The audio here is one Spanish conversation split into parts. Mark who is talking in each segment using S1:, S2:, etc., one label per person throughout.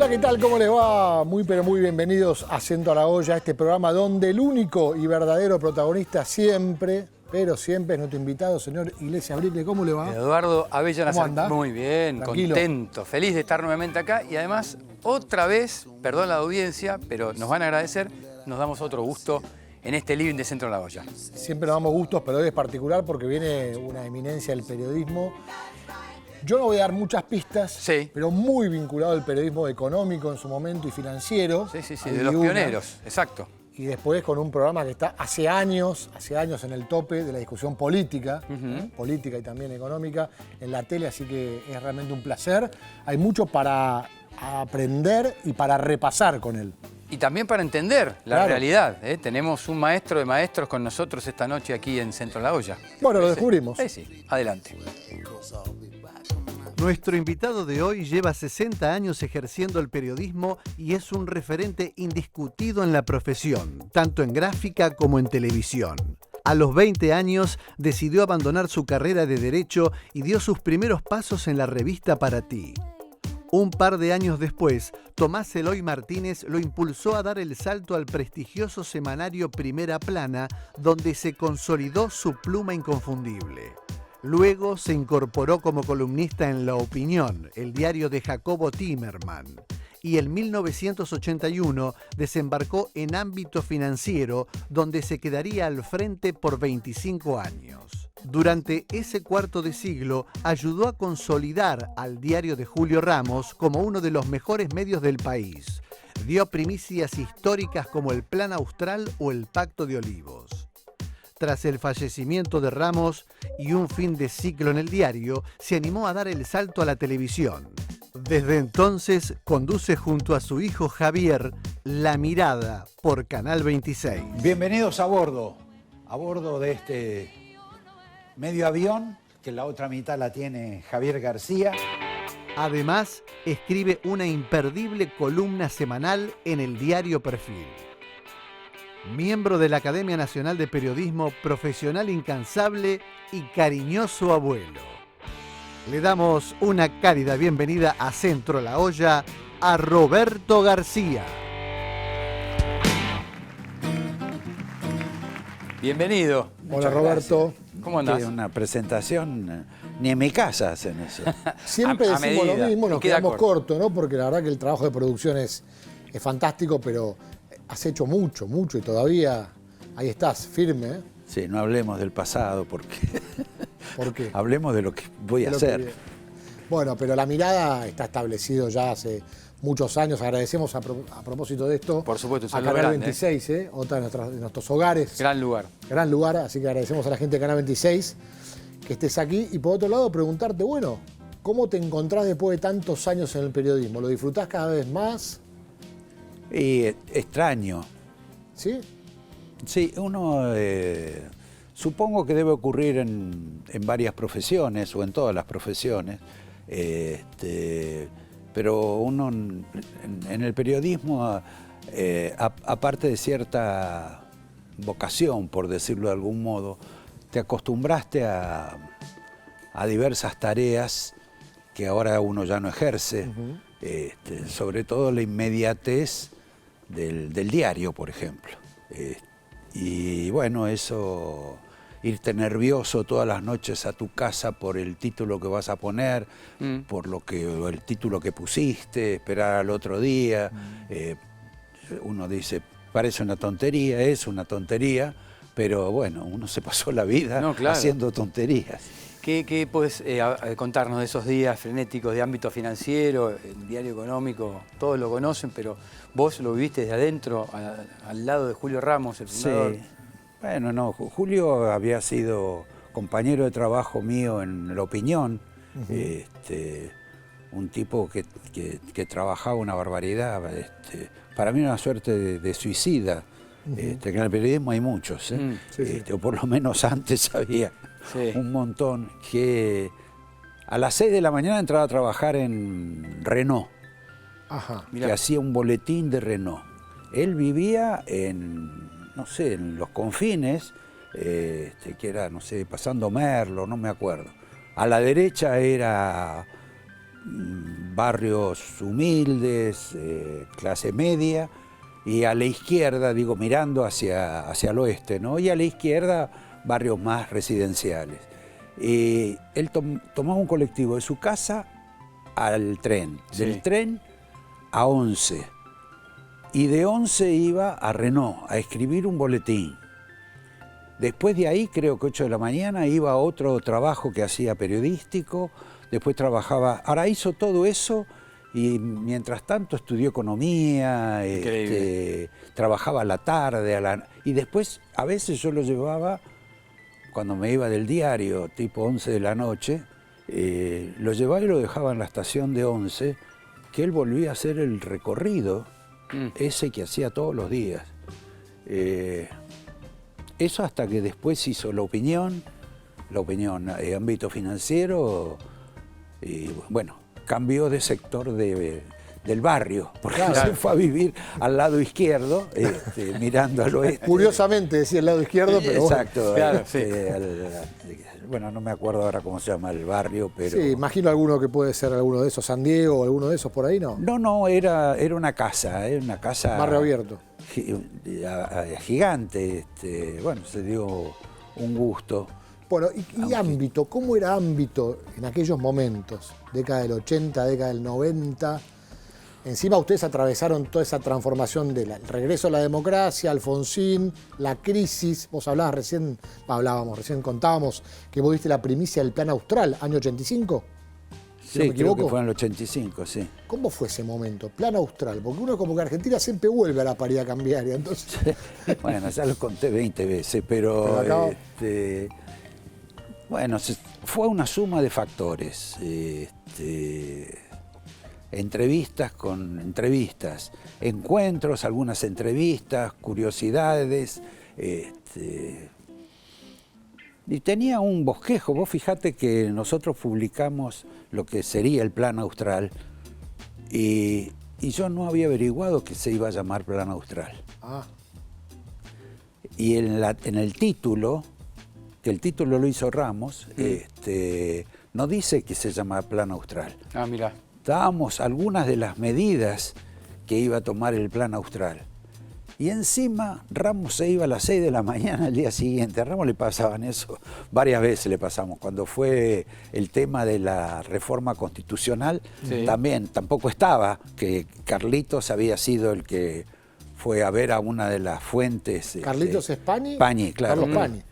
S1: Hola, ¿qué tal? ¿Cómo les va? Muy pero muy bienvenidos a Centro a la Olla, este programa donde el único y verdadero protagonista siempre, pero siempre es nuestro invitado, señor Iglesias Bricle. ¿Cómo le va?
S2: Eduardo Avellana.
S1: ¿Cómo anda?
S2: Muy bien,
S1: Tranquilo.
S2: contento, feliz de estar nuevamente acá y además otra vez, perdón la audiencia, pero nos van a agradecer, nos damos otro gusto en este living de Centro a la Olla.
S1: Siempre nos damos gustos, pero hoy es particular porque viene una eminencia del periodismo. Yo no voy a dar muchas pistas,
S2: Sí.
S1: pero muy vinculado al periodismo económico en su momento y financiero.
S2: Sí,
S1: Ahí
S2: de los
S1: una.
S2: pioneros, exacto.
S1: Y después con un programa que está hace años en el tope de la discusión política, política y también económica en la tele, así que es realmente un placer. Hay mucho para aprender y para repasar con él.
S2: Y también para entender la
S1: Claro.
S2: realidad. Tenemos un maestro de maestros con nosotros esta noche aquí en Centro a la Olla.
S1: Bueno, lo descubrimos.
S2: Sí, adelante.
S3: Nuestro invitado de hoy lleva 60 años ejerciendo el periodismo y es un referente indiscutido en la profesión, tanto en gráfica como en televisión. A los 20 años decidió abandonar su carrera de Derecho y dio sus primeros pasos en la revista Para Ti. Un par de años después, Tomás Eloy Martínez lo impulsó a dar el salto al prestigioso semanario Primera Plana, donde se consolidó su pluma inconfundible. Luego se incorporó como columnista en La Opinión, el diario de Jacobo Timerman, y en 1981 desembarcó en Ámbito Financiero, donde se quedaría al frente por 25 años. Durante ese cuarto de siglo ayudó a consolidar al diario de Julio Ramos como uno de los mejores medios del país. Dio primicias históricas como el Plan Austral o el Pacto de Olivos. Tras el fallecimiento de Ramos y un fin de ciclo en el diario, se animó a dar el salto a la televisión. Desde entonces conduce junto a su hijo Javier La Mirada por Canal 26.
S4: Bienvenidos a bordo de este medio avión, que la otra mitad la tiene Javier García.
S3: Además, escribe una imperdible columna semanal en el diario Perfil. Miembro de la Academia Nacional de Periodismo, profesional incansable y cariñoso abuelo. Le damos una cálida bienvenida a Centro a la Olla a Roberto García.
S2: Bienvenido.
S1: Hola,
S4: Muchas
S1: Roberto.
S4: gracias.
S2: ¿Cómo andás?
S4: Que una presentación, ni en mi casa hacen eso.
S1: Siempre
S2: A
S1: decimos
S2: medida.
S1: lo mismo, nos
S2: Y queda
S1: quedamos cortos, ¿no? Porque la verdad que el trabajo de producción es fantástico, pero has hecho mucho y todavía ahí estás, firme, ¿eh?
S4: Sí, no hablemos del pasado, porque
S1: ¿Por qué?
S4: hablemos de lo que voy a
S1: Es lo que
S4: hacer.
S1: viene. Bueno, pero La Mirada está establecido ya hace muchos años. Agradecemos a propósito de esto
S2: Por supuesto, un
S1: a
S2: saludo
S1: Canal
S2: grande,
S1: 26, otra de nuestros hogares.
S2: Gran lugar.
S1: Gran lugar, así que agradecemos a la gente de Canal 26 que estés aquí. Y por otro lado, preguntarte, bueno, ¿cómo te encontrás después de tantos años en el periodismo? ¿Lo disfrutás cada vez más?
S4: Y extraño.
S1: ¿Sí?
S4: Sí, uno supongo que debe ocurrir en varias profesiones o en todas las profesiones, pero uno en el periodismo, aparte de cierta vocación, por decirlo de algún modo, te acostumbraste a diversas tareas que ahora uno ya no ejerce, sobre todo la inmediatez del diario, por ejemplo. Y bueno, eso, irte nervioso todas las noches a tu casa por el título que vas a poner, por el título que pusiste, esperar al otro día. Uno dice, parece una tontería, es una tontería, pero bueno, uno se pasó la vida haciendo tonterías.
S2: ¿Qué puedes contarnos de esos días frenéticos de ámbito financiero, el diario económico? Todos lo conocen, pero vos lo viviste desde adentro, al lado de Julio Ramos, el fundador.
S4: Sí, bueno, no, Julio había sido compañero de trabajo mío en La Opinión, un tipo que trabajaba una barbaridad, para mí una suerte de suicida, que en el periodismo hay muchos, o por lo menos antes había. Sí. Un montón, que a las 6 de la mañana entraba a trabajar en Renault, que hacía un boletín de Renault. Él vivía no sé, en los confines, que era, no sé, pasando Merlo, no me acuerdo. A la derecha era barrios humildes, clase media, y a la izquierda, digo, mirando hacia el oeste, ¿no? Y a la izquierda, barrios más residenciales. Él tomaba un colectivo de su casa al tren, del tren a Once, y de Once iba a Renault a escribir un boletín. Después de ahí, creo que 8 de la mañana, iba a otro trabajo que hacía periodístico, después trabajaba, ahora hizo todo eso y mientras tanto estudió economía, trabajaba a la tarde, y después a veces yo lo llevaba, cuando me iba del diario, tipo 11 de la noche, lo llevaba y lo dejaba en la estación de Once, que él volvía a hacer el recorrido, ese que hacía todos los días. Eso hasta que después hizo La Opinión, ámbito financiero, y bueno, cambió de sector del barrio, porque se fue a vivir al lado izquierdo, mirando al oeste.
S1: Curiosamente decía el lado izquierdo, pero
S4: exacto,
S1: bueno.
S2: Claro,
S4: bueno, no me acuerdo ahora cómo se llama el barrio, pero...
S1: Sí, imagino alguno que puede ser alguno de esos, San Diego o alguno de esos por ahí, ¿no?
S4: No, era una casa,
S1: Barrio abierto.
S4: Gigante, bueno, se dio un gusto.
S1: Bueno, y ámbito, ¿cómo era ámbito en aquellos momentos? Década del 80, década del 90. Encima ustedes atravesaron toda esa transformación del regreso a la democracia, Alfonsín, la crisis. Vos contábamos que vos diste la primicia del Plan Austral, año 85.
S4: Sí, no creo que fue en el 85, sí.
S1: ¿Cómo fue ese momento? Plan Austral, porque uno como que Argentina siempre vuelve a la paridad cambiaria, entonces...
S4: Bueno, ya lo conté 20 veces, pero
S1: acá...
S4: bueno, fue una suma de factores. Entrevistas con entrevistas, encuentros, algunas entrevistas, curiosidades, y tenía un bosquejo. Vos fijate que nosotros publicamos lo que sería el Plan Austral y yo no había averiguado que se iba a llamar Plan Austral. Y en el título, que el título lo hizo Ramos, no dice que se llama Plan Austral.
S2: Ah, mirá.
S4: Dábamos algunas de las medidas que iba a tomar el Plan Austral. Y encima Ramos se iba a las 6 de la mañana al día siguiente. A Ramos le pasaban eso, varias veces le pasamos. Cuando fue el tema de la reforma constitucional, tampoco estaba, que Carlitos había sido el que fue a ver a una de las fuentes.
S1: ¿Carlitos es Pani?
S4: Pani, claro.
S1: Carlos Pani.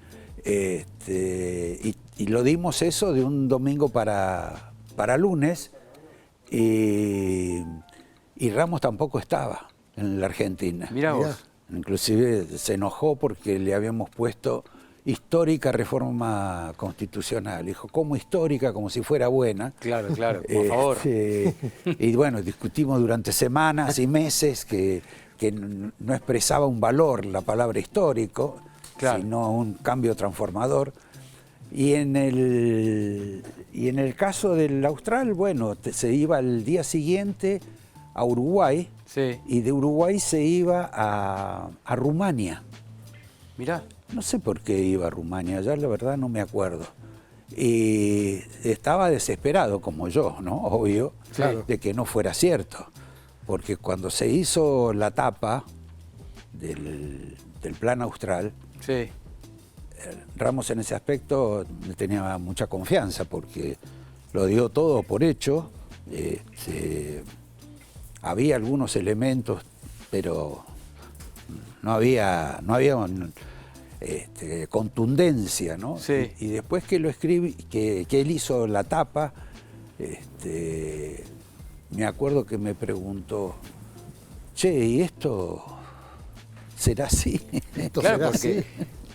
S4: Y lo dimos eso de un domingo para lunes, y Ramos tampoco estaba en la Argentina.
S2: Mirá vos.
S4: Inclusive se enojó porque le habíamos puesto histórica reforma constitucional. Dijo, ¿cómo histórica? Como si fuera buena.
S2: Claro, por favor.
S4: Y bueno, discutimos durante semanas y meses que no expresaba un valor la palabra histórico, sino un cambio transformador. Y en el caso del Austral, bueno, se iba al día siguiente a Uruguay, y de Uruguay se iba a Rumania.
S2: Mirá.
S4: No sé por qué iba a Rumania, ya la verdad no me acuerdo. Y estaba desesperado, como yo, ¿no? Obvio, de que no fuera cierto. Porque cuando se hizo la tapa del Plan Austral, Ramos en ese aspecto le tenía mucha confianza porque lo dio todo por hecho. Había algunos elementos, pero no había contundencia, ¿no? Y después que lo escribí, que él hizo la tapa, me acuerdo que me preguntó, che, ¿y esto será así?
S2: Claro, porque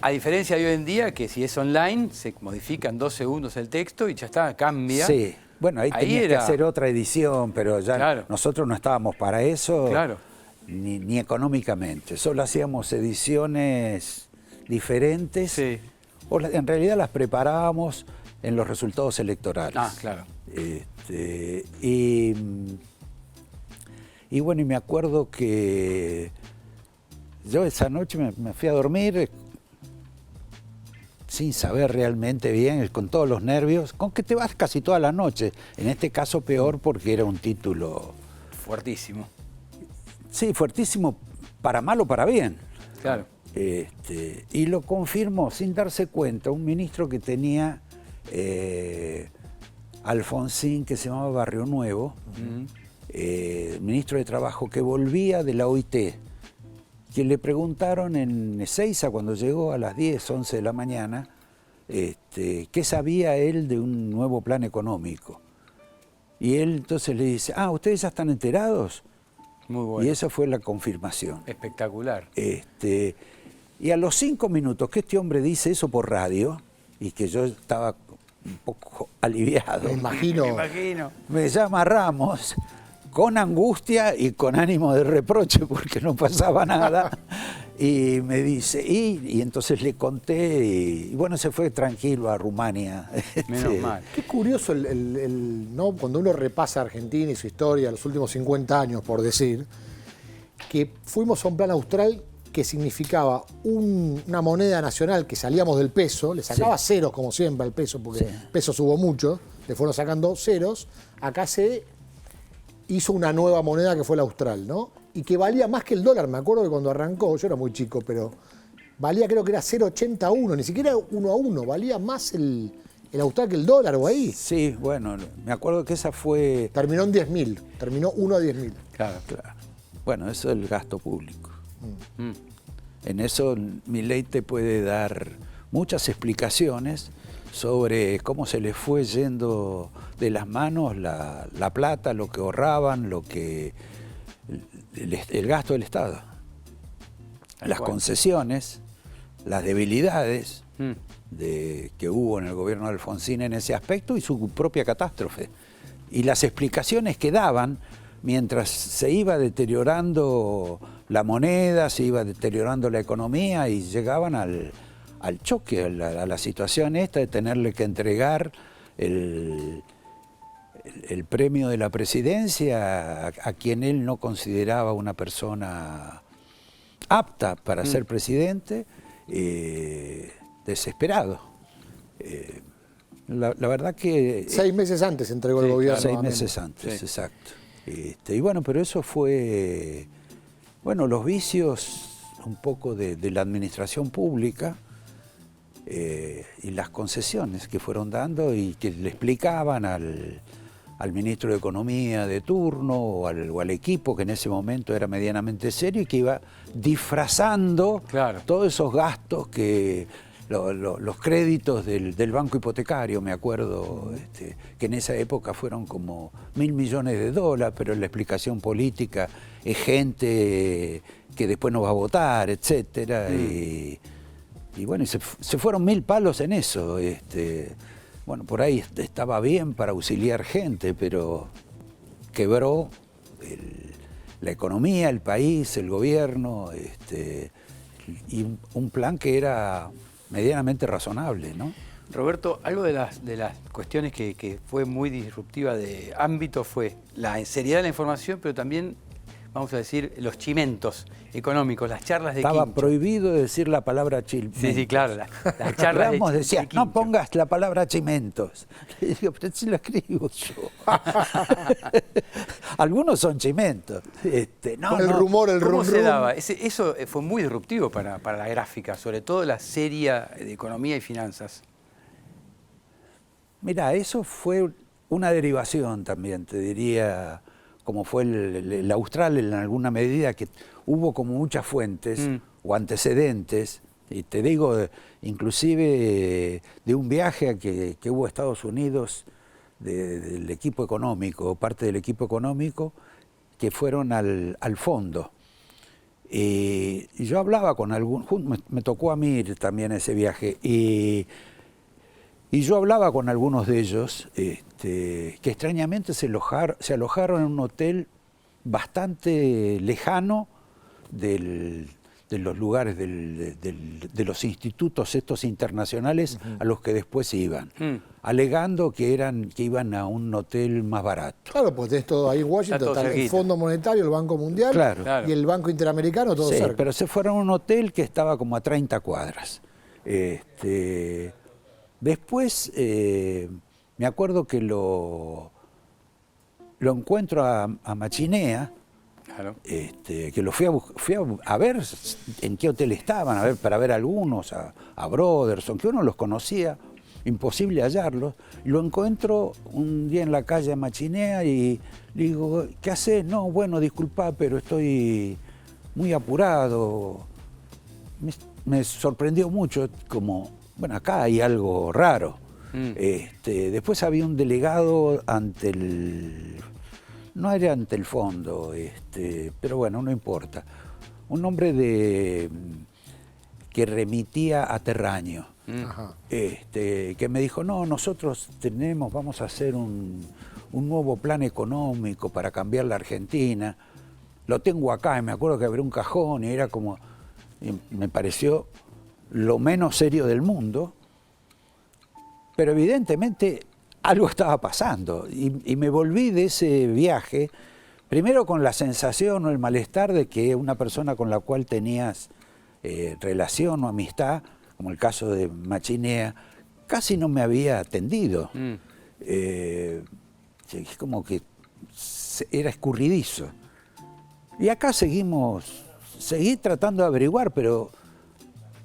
S2: a diferencia de hoy en día, que si es online, se modifica en 2 segundos el texto y ya está, cambia.
S4: Sí, bueno, ahí tenías que hacer otra edición, pero ya nosotros no estábamos para eso, ni económicamente. Solo hacíamos ediciones diferentes, o en realidad las preparábamos en los resultados electorales.
S2: Ah, claro.
S4: Y bueno, y me acuerdo que yo esa noche me fui a dormir sin saber realmente bien, con todos los nervios, con que te vas casi toda la noche. En este caso peor porque era un título...
S2: Fuertísimo.
S4: Sí, fuertísimo, para mal o para bien.
S2: Claro.
S4: Y lo confirmó sin darse cuenta un ministro que tenía Alfonsín, que se llamaba Barrio Nuevo, ministro de Trabajo, que volvía de la OIT, que le preguntaron en Ezeiza, cuando llegó a las 10, 11 de la mañana, qué sabía él de un nuevo plan económico. Y él entonces le dice, ¿ustedes ya están enterados?
S2: Muy bueno.
S4: Y esa fue la confirmación.
S2: Espectacular.
S4: Y a los 5 minutos que este hombre dice eso por radio, y que yo estaba un poco aliviado,
S1: Me imagino.
S4: me llama Ramos con angustia y con ánimo de reproche porque no pasaba nada, y me dice, y entonces le conté, y bueno, se fue tranquilo a Rumania.
S2: Menos mal.
S1: Qué curioso ¿no? Cuando uno repasa Argentina y su historia, los últimos 50 años, por decir, que fuimos a un plan austral que significaba una moneda nacional que salíamos del peso, le sacaba ceros como siempre al peso, porque pesos hubo mucho, le fueron sacando ceros, acá se hizo una nueva moneda que fue la austral, ¿no? Y que valía más que el dólar. Me acuerdo que cuando arrancó, yo era muy chico, pero valía, creo que era 0,81, ni siquiera 1 a 1, valía más el austral que el dólar o ahí.
S4: Sí, bueno, me acuerdo que esa fue...
S1: Terminó en 10.000, terminó 1 a 10.000.
S4: Claro. Bueno, eso es el gasto público. En eso Milei te puede dar muchas explicaciones sobre cómo se les fue yendo de las manos la plata, lo que ahorraban, el gasto del Estado. Las concesiones, las debilidades que hubo en el gobierno de Alfonsín en ese aspecto y su propia catástrofe. Y las explicaciones que daban mientras se iba deteriorando la moneda, se iba deteriorando la economía y llegaban al choque, a la situación esta de tenerle que entregar el premio de la presidencia a quien él no consideraba una persona apta para ser presidente, desesperado. La verdad que...
S1: 6 meses antes entregó el gobierno.
S4: 6 meses antes, exacto. Y bueno, pero eso fue, bueno, los vicios un poco de la administración pública y las concesiones que fueron dando y que le explicaban al ministro de Economía de turno o al equipo que en ese momento era medianamente serio y que iba disfrazando todos esos gastos que... Los créditos del banco hipotecario, me acuerdo, que en esa época fueron como $1.000 millones, pero la explicación política es gente que después no va a votar, etcétera. Y bueno, se fueron 1.000 palos en eso. Bueno, por ahí estaba bien para auxiliar gente, pero quebró la economía, el país, el gobierno, y un plan que era medianamente razonable, ¿no?
S2: Roberto, algo de las cuestiones que fue muy disruptiva de ámbito fue la seriedad de la información, pero también, vamos a decir, los chimentos económicos, las charlas de
S4: Estaba
S2: Quincho.
S4: Prohibido decir la palabra chimentos.
S2: Sí, claro, las charlas
S4: Ramos decía,
S2: de Quincho.
S4: no pongas la palabra chimentos. Le digo, pero si la escribo yo. Algunos son chimentos.
S1: El rumor,
S2: ¿Cómo se daba? Eso fue muy disruptivo para la gráfica, sobre todo la serie de economía y finanzas.
S4: Mira, eso fue una derivación también, te diría, como fue el Austral en alguna medida, que hubo como muchas fuentes o antecedentes, y te digo, inclusive de un viaje que hubo a Estados Unidos del equipo económico, parte del equipo económico, que fueron al fondo. Y yo hablaba con me tocó a mí ir también a ese viaje, y yo hablaba con algunos de ellos que extrañamente se alojaron en un hotel bastante lejano de los lugares, de los institutos estos internacionales a los que después iban, alegando que iban a un hotel más barato.
S1: Claro, pues tenés todo ahí en Washington, está el Fondo Monetario, el Banco Mundial
S4: Claro.
S1: y el Banco Interamericano, todo
S4: Sí,
S1: cerca.
S4: pero se fueron a un hotel que estaba como a 30 cuadras. Después me acuerdo que lo encuentro a Machinea,
S2: Claro.
S4: que lo fui a ver en qué hotel estaban, para ver algunos, a Broderson, que uno los conocía, imposible hallarlos. Lo encuentro un día en la calle a Machinea y le digo, ¿qué haces? No, bueno, disculpa, pero estoy muy apurado. Me sorprendió mucho, como, bueno, acá hay algo raro. Después había un delegado ante el... No era ante el fondo, pero bueno, no importa. Un hombre que remitía a Terraño, que me dijo, no, nosotros vamos a hacer un nuevo plan económico para cambiar la Argentina. Lo tengo acá, y me acuerdo que abrí un cajón y era como, y me pareció lo menos serio del mundo, pero evidentemente algo estaba pasando y me volví de ese viaje, primero con la sensación o el malestar de que una persona con la cual tenías relación o amistad, como el caso de Machinea, casi no me había atendido. Como que era escurridizo. Y acá seguí tratando de averiguar, pero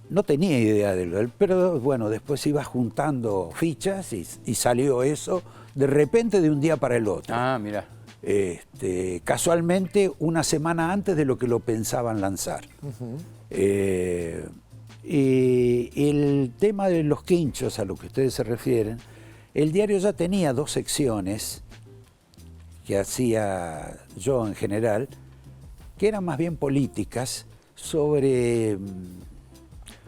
S4: no tenía idea de lo. Pero bueno, después iba juntando fichas y salió eso de repente de un día para el otro.
S2: Ah, mira.
S4: Casualmente una semana antes de lo que lo pensaban lanzar. Y el tema de los quinchos, a lo que ustedes se refieren, el diario ya tenía 2 secciones que hacía yo en general, que eran más bien políticas, sobre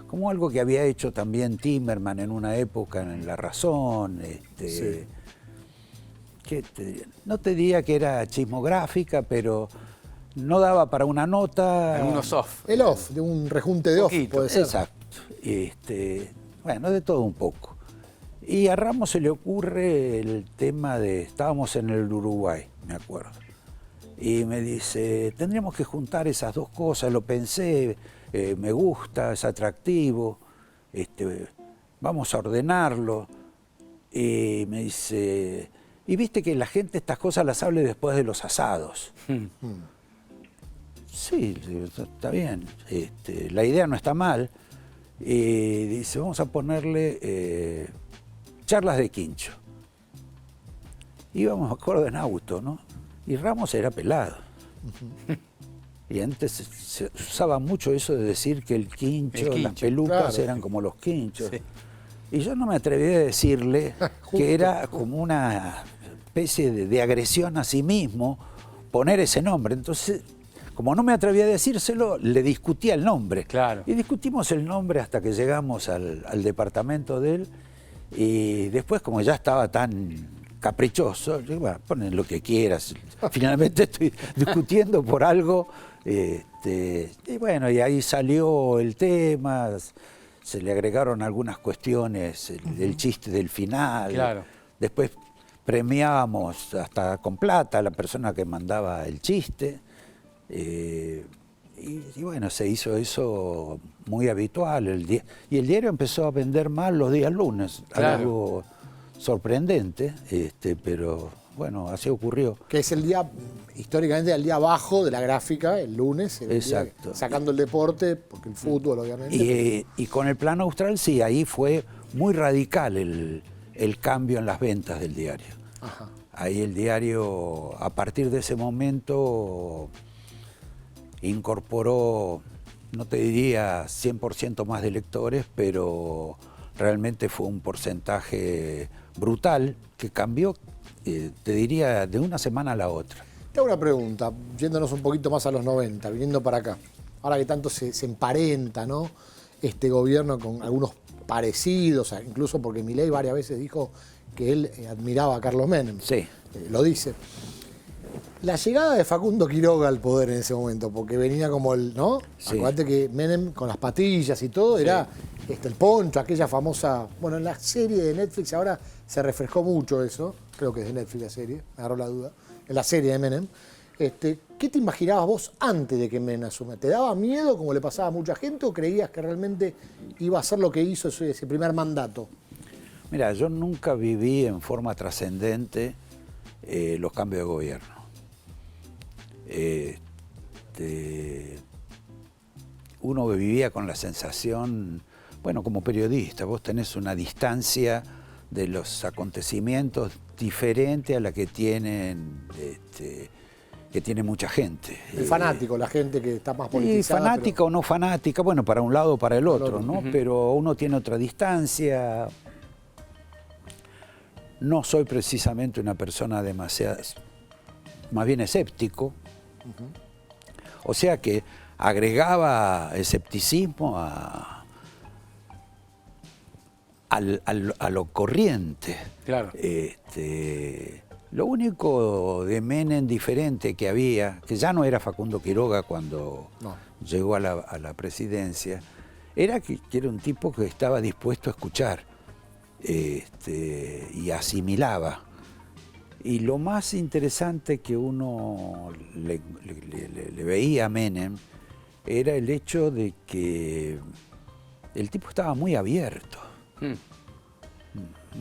S4: como algo que había hecho también Timerman en una época en La Razón,
S1: Sí.
S4: no te diría que era chismográfica, pero no daba para una nota.
S2: Algunos off.
S1: El off, de un rejunte de off,
S2: Poquito.
S1: puede ser.
S4: Exacto. Bueno, de todo un poco. Y a Ramos se le ocurre el tema de, estábamos en el Uruguay, me acuerdo, y me dice, tendríamos que juntar esas 2 cosas, lo pensé, me gusta, es atractivo, vamos a ordenarlo. Y me dice, y viste que la gente estas cosas las hable después de los asados. Sí, está bien, la idea no está mal. Y dice, vamos a ponerle charlas de quincho. Íbamos, me acuerdo, en auto, ¿no? Y Ramos era pelado. Y antes se usaba mucho eso de decir que el quincho, las pelucas
S1: claro,
S4: eran como los quinchos.
S2: Sí.
S4: Y yo no me atreví a decirle que era como una especie de agresión a sí mismo poner ese nombre. Entonces, como no me atreví a decírselo, le discutía el nombre.
S2: Claro.
S4: Y discutimos el nombre hasta que llegamos al departamento de él. Y después, como ya estaba tan caprichoso, yo digo, bueno, ponen lo que quieras. Finalmente estoy discutiendo por algo. Y bueno, y ahí salió el tema, se le agregaron algunas cuestiones, el chiste del final.
S2: Claro.
S4: Después premiábamos hasta con plata a la persona que mandaba el chiste. Y bueno, se hizo eso muy habitual. Y el diario empezó a vender más los días lunes,
S2: Claro.
S4: algo sorprendente, pero bueno, así ocurrió.
S1: Que es el día, históricamente, el día bajo de la gráfica, el lunes. El día
S4: Exacto.
S1: sacando el deporte, porque el fútbol, obviamente.
S4: Y con el Plan Austral, sí, ahí fue muy radical el cambio en las ventas del diario.
S1: Ajá.
S4: Ahí el diario, a partir de ese momento, incorporó, no te diría 100% más de lectores, pero realmente fue un porcentaje brutal que cambió, te diría, de una semana a la otra.
S1: Te hago una pregunta, yéndonos un poquito más a los 90, viniendo para acá. Ahora que tanto se emparenta, ¿no?, este gobierno con algunos parecidos, incluso porque Milei varias veces dijo que él admiraba a Carlos Menem.
S4: Sí.
S1: Lo dice. La llegada de Facundo Quiroga al poder en ese momento, porque venía como el, ¿no?
S4: Sí.
S1: Acuérdate que Menem con las patillas y todo, era el poncho, aquella famosa... Bueno, en la serie de Netflix ahora se refrescó mucho eso, creo que es de Netflix la serie, me agarró la duda, en la serie de Menem. ¿Qué te imaginabas vos antes de que Menem asuma? ¿Te daba miedo, como le pasaba a mucha gente, o creías que realmente iba a hacer lo que hizo ese primer mandato?
S4: Mira, yo nunca viví en forma trascendente los cambios de gobierno. Uno vivía con la sensación, bueno, como periodista, vos tenés una distancia de los acontecimientos diferente a la que tienen que tiene mucha gente.
S1: El fanático, la gente que está más politizada.
S4: Fanática
S1: pero...
S4: o no fanática, bueno, para un lado o para el otro, ¿no? Pero uno tiene otra distancia. No soy precisamente una persona demasiado, más bien escéptico. O sea que agregaba escepticismo a lo corriente.
S2: Claro.
S4: Lo único de Menem diferente que había, que ya no era Facundo Quiroga cuando llegó a la presidencia, era que era un tipo que estaba dispuesto a escuchar y asimilaba. Y lo más interesante que uno le veía a Menem era el hecho de que el tipo estaba muy abierto.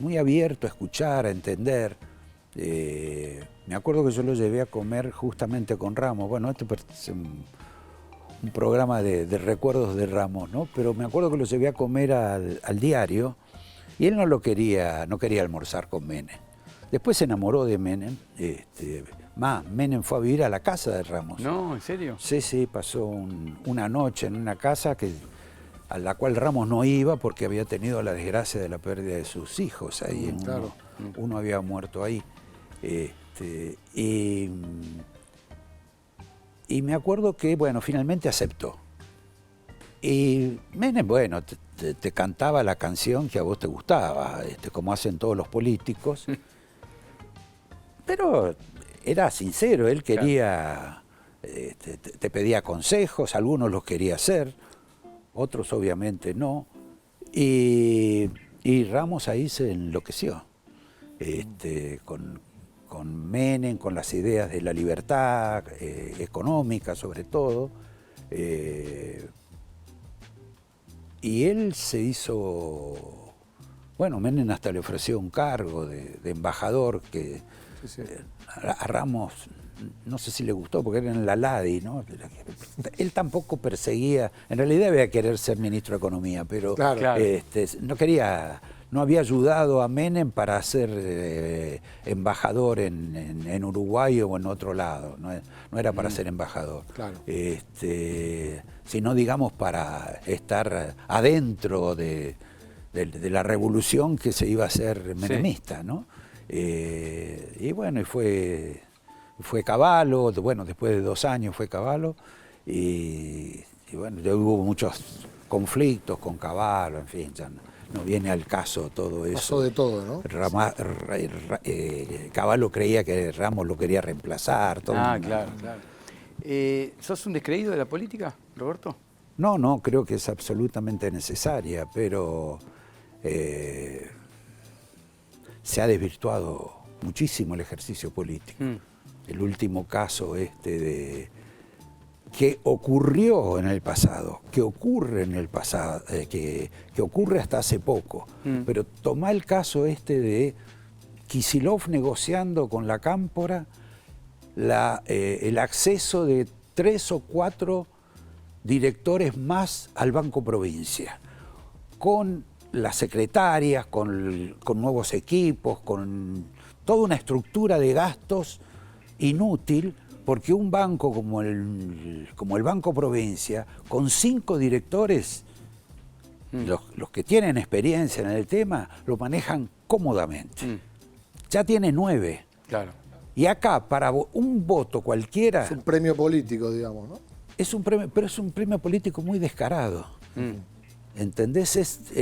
S4: Muy abierto a escuchar, a entender. Me acuerdo que yo lo llevé a comer justamente con Ramos. Bueno, esto es un programa de recuerdos de Ramos, ¿no? Pero me acuerdo que lo llevé a comer al diario y él no quería almorzar con Menem. Después se enamoró de Menem. Menem fue a vivir a la casa de Ramos.
S2: No, ¿en serio?
S4: Sí, pasó una noche en una casa a la cual Ramos no iba porque había tenido la desgracia de la pérdida de sus hijos ahí.
S1: Claro.
S4: Uno había muerto ahí. Y me acuerdo que, bueno, finalmente aceptó. Y Menem, bueno, te cantaba la canción que a vos te gustaba, como hacen todos los políticos. Pero era sincero, él quería, te pedía consejos, algunos los quería hacer, otros obviamente no. Y Ramos ahí se enloqueció, con Menem, con las ideas de la libertad económica sobre todo. Y él se hizo, bueno, Menem hasta le ofreció un cargo de embajador que a Ramos no sé si le gustó porque era en la LADI, ¿no? Él tampoco perseguía, en realidad debía querer ser ministro de Economía, pero
S2: Claro.
S4: no había ayudado a Menem para ser embajador en Uruguay o en otro lado, no era para ser embajador,
S1: Claro.
S4: sino digamos para estar adentro de la revolución que se iba a hacer menemista, ¿no? Y bueno, y fue Cavallo, bueno, después de 2 años fue Cavallo, y bueno, ya hubo muchos conflictos con Cavallo, en fin, ya no viene al caso todo eso.
S1: Pasó de todo, ¿no?
S4: Cavallo creía que Ramos lo quería reemplazar. Todo
S2: Claro. ¿Sos un descreído de la política, Roberto?
S4: No, creo que es absolutamente necesaria, pero se ha desvirtuado muchísimo el ejercicio político. El último caso que ocurrió en el pasado, que ocurre en el pasado, que ocurre hasta hace poco, pero toma el caso de Kicillof negociando con la Cámpora el acceso de 3 o 4 directores más al Banco Provincia, con las secretarias, con nuevos equipos, con toda una estructura de gastos inútil, porque un banco como el Banco Provincia, con 5 directores, los que tienen experiencia en el tema, lo manejan cómodamente. Ya tiene 9.
S2: Claro.
S4: Y acá, para un voto cualquiera...
S1: Es un premio político, digamos, ¿no?
S4: Es un premio, pero es un premio político muy descarado. ¿Entendés?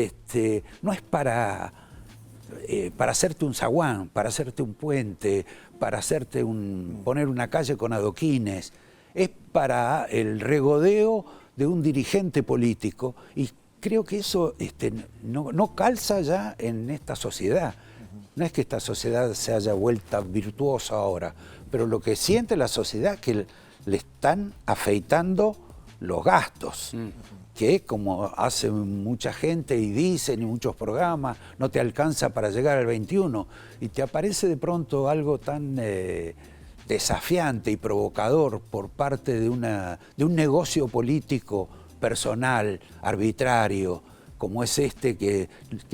S4: No es para hacerte un zaguán, para hacerte un puente, para hacerte poner una calle con adoquines. Es para el regodeo de un dirigente político. Y creo que eso no calza ya en esta sociedad. no es que esta sociedad se haya vuelto virtuosa ahora, pero lo que siente la sociedad es que le están afeitando los gastos, que como hace mucha gente y dicen en muchos programas, no te alcanza para llegar al 21, y te aparece de pronto algo tan desafiante y provocador por parte de un negocio político personal, arbitrario, como es este, que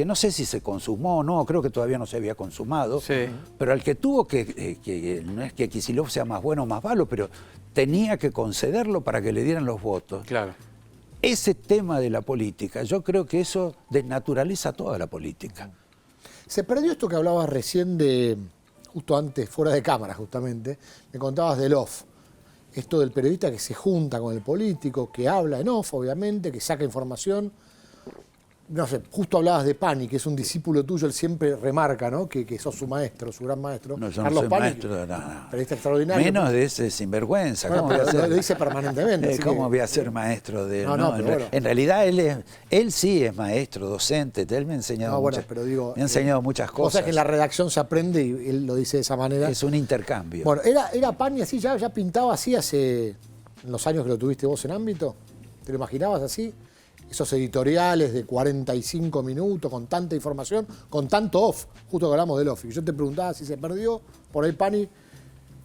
S4: no sé si se consumó o no, creo que todavía no se había consumado,
S2: Sí.
S4: pero al que tuvo que no es que Kicillof sea más bueno o más malo, pero tenía que concederlo para que le dieran los votos.
S2: Claro.
S4: Ese tema de la política, yo creo que eso desnaturaliza toda la política.
S1: Se perdió esto que hablabas recién de, justo antes, fuera de cámara justamente, me contabas del off. Esto del periodista que se junta con el político, que habla en off, obviamente, que saca información. No sé, justo hablabas de Pani, que es un discípulo tuyo, él siempre remarca, ¿no? Que sos su maestro, su gran maestro.
S4: No, yo no
S1: Carlos
S4: soy
S1: Pani,
S4: maestro de nada.
S1: periodista extraordinario.
S4: Menos de ese sinvergüenza.
S1: Bueno,
S4: ¿Cómo voy a
S1: pero
S4: ser?
S1: lo dice permanentemente. así
S4: ¿Cómo
S1: que-
S4: voy a ser maestro de él?
S1: No, no, pero bueno.
S4: En realidad él sí es maestro, docente, él me ha enseñado,
S1: No, bueno,
S4: muchas,
S1: pero digo,
S4: me ha enseñado muchas cosas.
S1: que en la redacción se aprende y él lo dice de esa manera.
S4: Es un intercambio.
S1: Bueno, ¿era Pani así? ¿Ya pintaba así hace en los años que lo tuviste vos en ámbito? ¿Te lo imaginabas así? Esos editoriales de 45 minutos con tanta información, con tanto off, justo que hablamos del off. Y yo te preguntaba si se perdió, por ahí Pani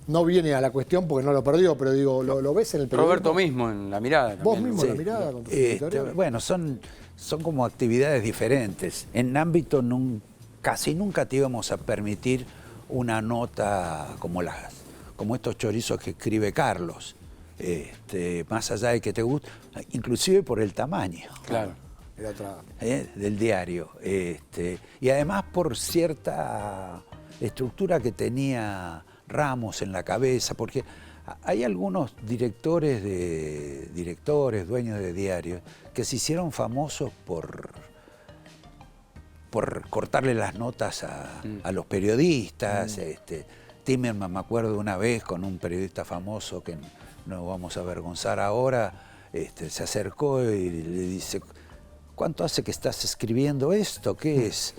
S1: no viene a la cuestión porque no lo perdió, pero digo, ¿lo ves en el periodismo?
S2: Roberto mismo en La Mirada.
S1: Vos
S2: también,
S1: mismo
S2: ¿no?
S1: en La Mirada con tus editoriales.
S4: Bueno, son como actividades diferentes. En ámbito casi nunca te íbamos a permitir una nota como estos chorizos que escribe Carlos. Más allá de que te guste, inclusive por el tamaño.
S2: Claro.
S1: Era otra...
S4: Del diario. Y además por cierta estructura que tenía Ramos en la cabeza, porque hay algunos directores, dueños de diarios, que se hicieron famosos por cortarle las notas a los periodistas. Timerman, me acuerdo una vez con un periodista famoso que no vamos a avergonzar ahora, se acercó y le dice: ¿cuánto hace que estás escribiendo esto? ¿Qué es?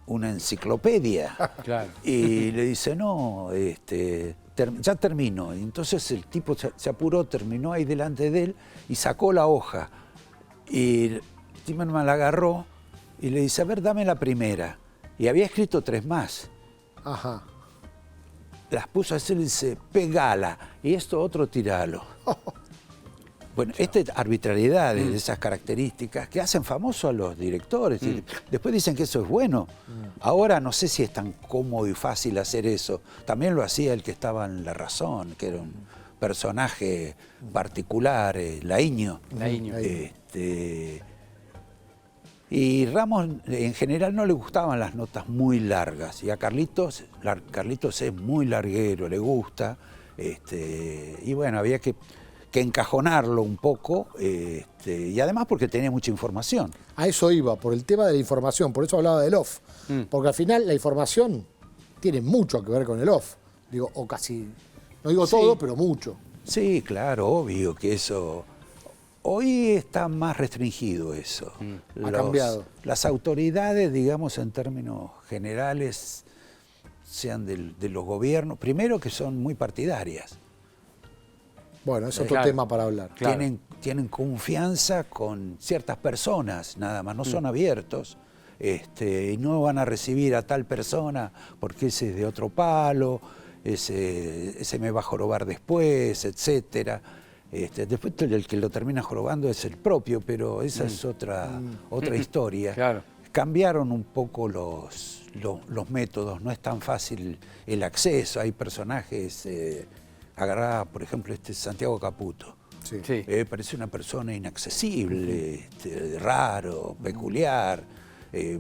S4: Una enciclopedia.
S2: Claro.
S4: Y le dice: no, ya terminó. Y entonces el tipo se apuró, terminó ahí delante de él y sacó la hoja. Y Timerman la agarró y le dice: a ver, dame la primera. Y había escrito 3 más.
S1: Ajá.
S4: Las puso así y le dice: pegala. Y esto otro tiralo. Bueno, arbitrariedades de esas características que hacen famoso a los directores. Y después dicen que eso es bueno. Ahora no sé si es tan cómodo y fácil hacer eso. También lo hacía el que estaba en La Razón, que era un personaje particular, Laíño.
S2: Laíño.
S4: Y Ramos en general no le gustaban las notas muy largas. Y a Carlitos es muy larguero, le gusta. Y bueno, había que encajonarlo un poco, y además porque tenía mucha información.
S1: A eso iba, por el tema de la información, por eso hablaba del off. Porque al final la información tiene mucho que ver con el off. Digo, o casi, no digo todo, pero mucho.
S4: Sí, claro, obvio que eso... Hoy está más restringido eso.
S1: Ha cambiado.
S4: Las autoridades, digamos, en términos generales, sean de los gobiernos, primero que son muy partidarias.
S1: Bueno, es otro
S2: Claro.
S1: tema para hablar.
S2: Claro.
S4: Tienen confianza con ciertas personas, nada más, no son abiertos. Y no van a recibir a tal persona porque ese es de otro palo, ese me va a jorobar después, etcétera. Después el que lo termina jorobando es el propio, pero esa es otra historia.
S2: Claro.
S4: Cambiaron un poco los métodos, no es tan fácil el acceso. Hay personajes, agarrá por ejemplo Santiago Caputo.
S1: Sí.
S2: Sí.
S4: Parece una persona inaccesible, raro, peculiar.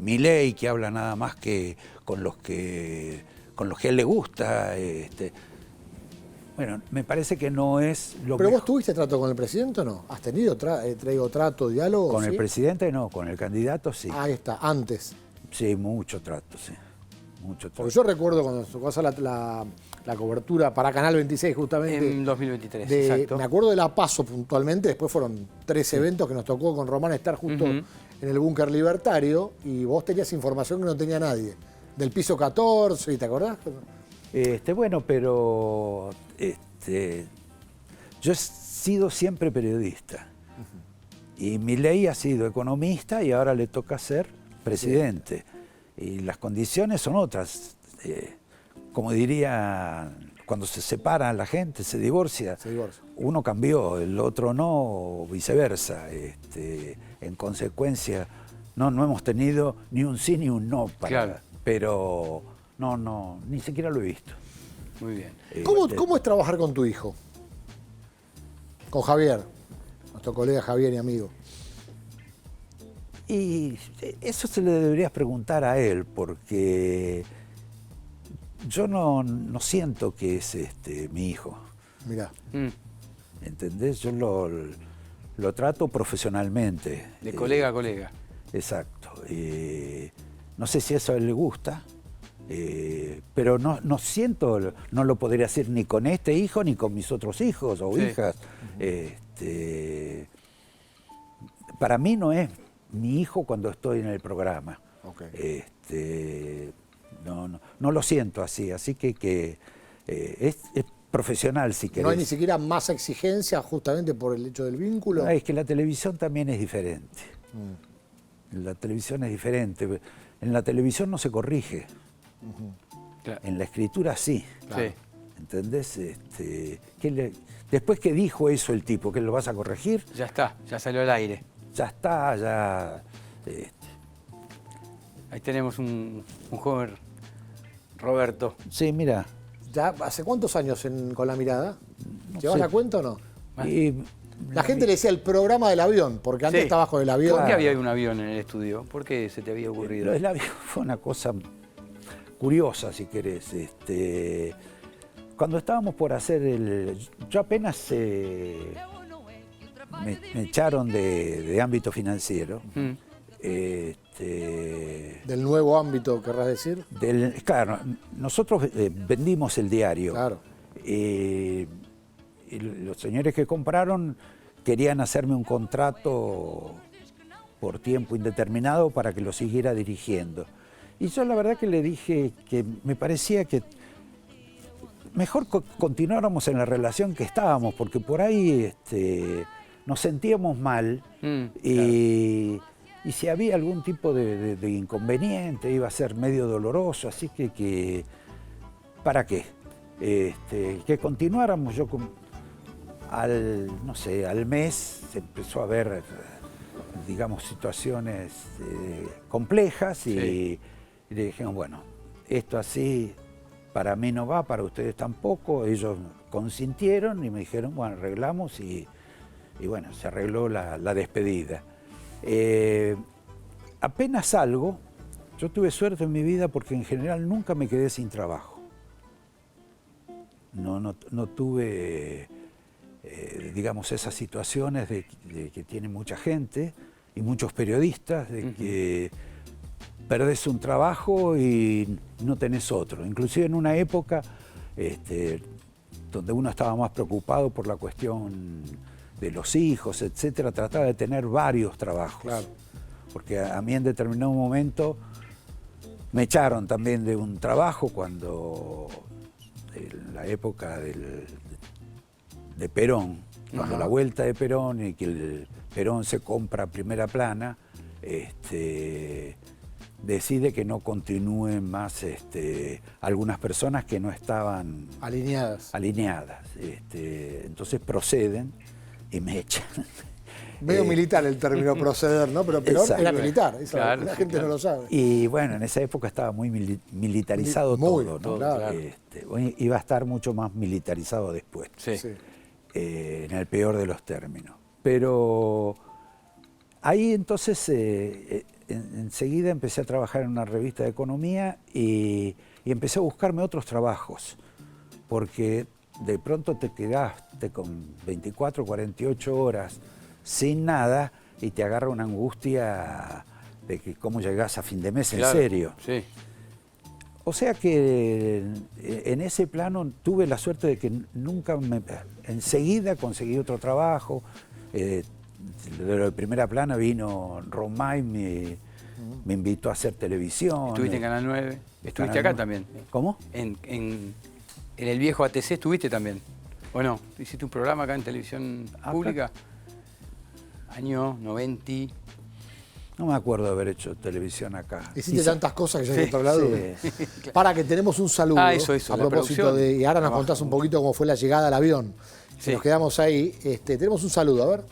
S4: Milei, que habla nada más que con los que a él le gusta. Bueno, me parece que no es lo
S1: ¿Pero
S4: mejor.
S1: vos tuviste trato con el presidente o no? ¿Has tenido trato, diálogo?
S4: Con
S1: ¿sí?
S4: el presidente no, con el candidato sí.
S1: Ahí está, antes.
S4: Sí, mucho trato, sí. Mucho trato.
S1: Porque yo recuerdo cuando tocó hacer la cobertura para Canal 26 justamente.
S2: En 2023,
S1: Me
S2: exacto.
S1: acuerdo de La Paso puntualmente, después fueron 3 eventos que nos tocó con Román estar justo en el búnker libertario y vos tenías información que no tenía nadie. Del piso 14, ¿te acordás?
S4: Bueno, pero yo he sido siempre periodista. Y Milei ha sido economista y ahora le toca ser presidente. Y las condiciones son otras. Como diría, cuando se separa la gente, se divorcia. Uno cambió, el otro no, o viceversa. En consecuencia, no hemos tenido ni un sí ni un no. Pero no, ni siquiera lo he visto.
S2: Muy bien.
S1: ¿Cómo es trabajar con tu hijo? Con Javier, nuestro colega Javier y amigo.
S4: Y eso se le deberías preguntar a él, porque yo no siento que es mi hijo.
S1: Mirá.
S4: ¿Entendés? Yo lo trato profesionalmente.
S2: De colega a colega.
S4: Exacto. No sé si eso a él le gusta, pero no siento, no lo podría hacer ni con este hijo ni con mis otros hijos o hijas. Para mí no es mi hijo cuando estoy en el programa. No lo siento así que es profesional, si querés.
S1: ¿No hay ni siquiera más exigencia justamente por el hecho del vínculo?
S4: No, es que la televisión también es diferente. La televisión es diferente. En la televisión no se corrige.
S2: Claro.
S4: En la escritura sí.
S2: Sí.
S4: ¿Entendés? Después que dijo eso el tipo, que lo vas a corregir,
S2: Ya está, ya salió al aire.
S4: ya está, ya...
S2: Ahí tenemos un joven Roberto.
S4: Sí, mira.
S1: ¿Ya hace cuántos años con La Mirada?
S4: No
S1: ¿Llevas
S4: sé.
S1: la cuenta o no?
S4: Y
S1: La gente le decía el programa del avión, porque antes
S2: Sí.
S1: estabas con el avión.
S2: ¿Por qué había un avión en el estudio? ¿Por qué se te había ocurrido?
S4: Lo del avión fue una cosa curiosa, si querés. Cuando estábamos por hacer yo apenas me echaron de ámbito financiero.
S1: Del nuevo ámbito, querrás decir.
S4: Claro, nosotros vendimos el diario.
S1: Claro.
S4: Y los señores que compraron querían hacerme un contrato por tiempo indeterminado para que lo siguiera dirigiendo. Y yo la verdad que le dije que me parecía que mejor continuáramos en la relación que estábamos, porque por ahí nos sentíamos mal y si había algún tipo de inconveniente iba a ser medio doloroso, así que ¿para qué? Que continuáramos. Yo al mes se empezó a ver, digamos, situaciones complejas y le dijimos, bueno, esto así para mí no va, para ustedes tampoco. Ellos consintieron y me dijeron, bueno, arreglamos y bueno, se arregló la despedida. Apenas salgo, yo tuve suerte en mi vida porque en general nunca me quedé sin trabajo. No tuve, digamos, esas situaciones de que tiene mucha gente y muchos periodistas, de que perdés un trabajo y no tenés otro. Inclusive en una época donde uno estaba más preocupado por la cuestión de los hijos, etcétera, trataba de tener varios trabajos.
S1: Claro.
S4: Porque a mí en determinado momento me echaron también de un trabajo cuando en la época de Perón, cuando la vuelta de Perón y que el Perón se compra Primera Plana, decide que no continúen más algunas personas que no estaban
S1: Alineadas.
S4: Entonces proceden y me echan.
S1: Medio militar el término proceder, ¿no? Pero Perón
S4: exacto.
S1: era militar, eso
S2: Claro,
S1: la
S2: sí,
S1: gente
S2: claro.
S1: no lo sabe.
S4: Y bueno, en esa época estaba muy militarizado
S1: Muy,
S4: todo, ¿no?
S1: todo, claro.
S4: Iba a estar mucho más militarizado después,
S2: Sí.
S1: Sí.
S4: en el peor de los términos. Pero ahí entonces enseguida empecé a trabajar en una revista de economía y empecé a buscarme otros trabajos, porque de pronto te quedaste con 24, 48 horas sin nada y te agarra una angustia de que cómo llegás a fin de mes,
S2: Claro,
S4: en serio.
S2: Sí.
S4: O sea que en ese plano tuve la suerte de que enseguida conseguí otro trabajo, de Primera Plana vino Romay, me invitó a hacer televisión.
S2: Estuviste en Canal 9. Estuviste
S4: Canal
S2: acá
S4: 9.
S2: también.
S4: ¿Cómo?
S2: En el viejo ATC estuviste también. ¿O no? ¿Hiciste un programa acá en televisión pública? Año 90.
S4: No me acuerdo de haber hecho televisión acá.
S1: Hiciste tantas cosas que ya en otro lado.
S4: Sí.
S1: Para que tenemos un saludo.
S2: Eso,
S1: a
S2: la
S1: propósito
S2: producción.
S1: de. Y ahora nos
S2: Abajo.
S1: contás un poquito cómo fue la llegada al avión. Si
S2: Sí.
S1: nos quedamos ahí. Tenemos un saludo, a ver.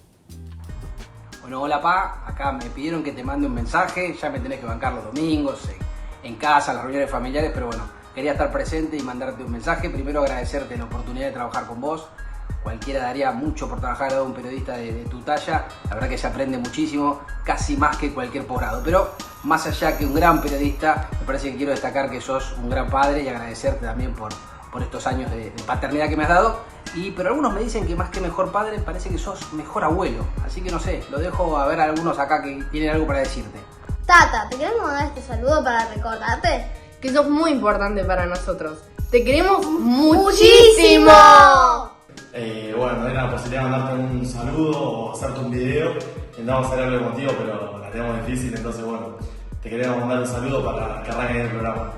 S5: Bueno, hola Pa, acá me pidieron que te mande un mensaje, ya me tenés que bancar los domingos, en casa, las reuniones familiares, pero bueno, quería estar presente y mandarte un mensaje. Primero agradecerte la oportunidad de trabajar con vos. Cualquiera daría mucho por trabajar al lado de un periodista de tu talla. La verdad que se aprende muchísimo, casi más que cualquier posgrado. Pero más allá que un gran periodista, me parece que quiero destacar que sos un gran padre y agradecerte también por estos años de paternidad que me has dado. Pero algunos me dicen que más que mejor padre, parece que sos mejor abuelo. Así que no sé, lo dejo a ver a algunos acá que tienen algo para decirte.
S6: Tata, te queremos dar este saludo para recordarte
S7: Que sos muy importante para nosotros. Te queremos
S6: muchísimo.
S8: Bueno, era la posibilidad de mandarte un saludo o hacerte un video. Intentamos hacer algo contigo, pero la tenemos difícil, entonces bueno, te queríamos mandar un saludo para que arranque el programa.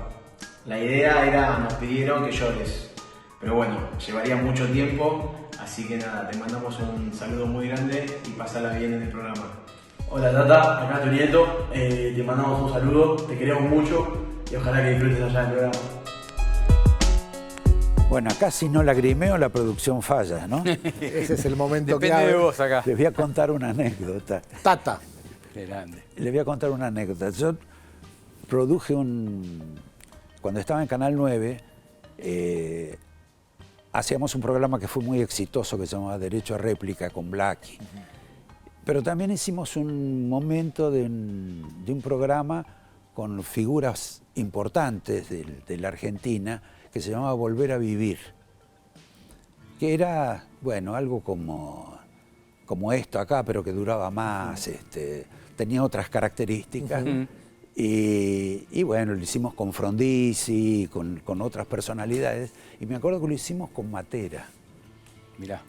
S8: La idea era, nos pidieron que llores, pero bueno, llevaría mucho tiempo, así que nada, te mandamos un saludo muy grande y pasala bien en el programa. Hola Tata, acá tu nieto, te mandamos un saludo, te queremos mucho y ojalá que disfrutes allá del programa.
S4: Bueno, acá si no lagrimeo la producción falla, ¿no?
S1: Ese es el momento
S2: Depende
S1: clave.
S2: de vos acá.
S4: Les voy a contar una anécdota.
S1: Tata.
S2: Qué grande.
S4: Les voy a contar una anécdota. Yo produje cuando estaba en Canal 9, hacíamos un programa que fue muy exitoso que se llamaba Derecho a Réplica con Blackie. Pero también hicimos un momento de un programa con figuras importantes de la Argentina que se llamaba Volver a Vivir, que era, bueno, algo como esto acá, pero que duraba más, tenía otras características. Y bueno, lo hicimos con Frondizi, con otras personalidades, y me acuerdo que lo hicimos con Matera.
S2: Mirá.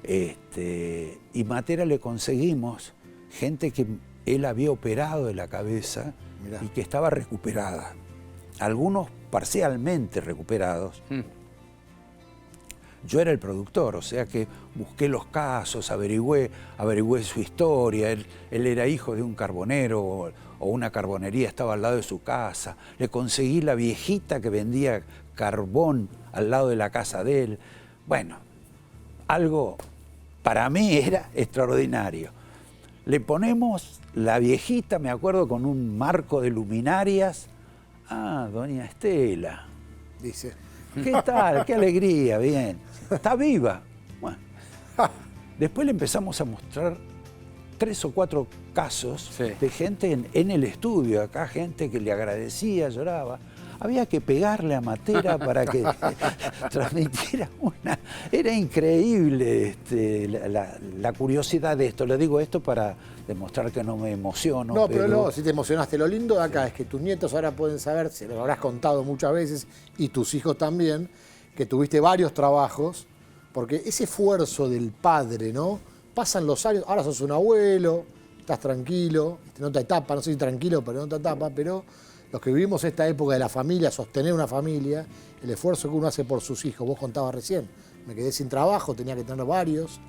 S4: Y Matera le conseguimos gente que él había operado de la cabeza.
S1: Mirá.
S4: Y que estaba recuperada. Algunos parcialmente recuperados. Yo era el productor, o sea que busqué los casos, averigüé su historia. Él era hijo de un carbonero o una carbonería estaba al lado de su casa. Le conseguí la viejita que vendía carbón al lado de la casa de él. Bueno, algo para mí era extraordinario. Le ponemos la viejita, me acuerdo, con un marco de luminarias. Ah, doña Estela.
S1: Dice.
S4: ¿Qué tal? Qué alegría, bien. Está viva. Bueno. Después le empezamos a mostrar 3 o 4 casos
S2: Sí.
S4: de gente en el estudio, acá gente que le agradecía, lloraba. Había que pegarle a Matera para que transmitiera una... Era increíble la curiosidad de esto. Le digo esto para demostrar que no me emociono.
S1: No, pero no, si te emocionaste. Lo lindo de acá es que tus nietos ahora pueden saber, se lo habrás contado muchas veces, y tus hijos también, que tuviste varios trabajos, porque ese esfuerzo del padre, ¿no? Pasan los años, ahora sos un abuelo, estás tranquilo, en otra etapa, no sé si tranquilo, pero en otra etapa, pero los que vivimos esta época de la familia, sostener una familia, el esfuerzo que uno hace por sus hijos, vos contabas recién, me quedé sin trabajo, tenía que tener varios.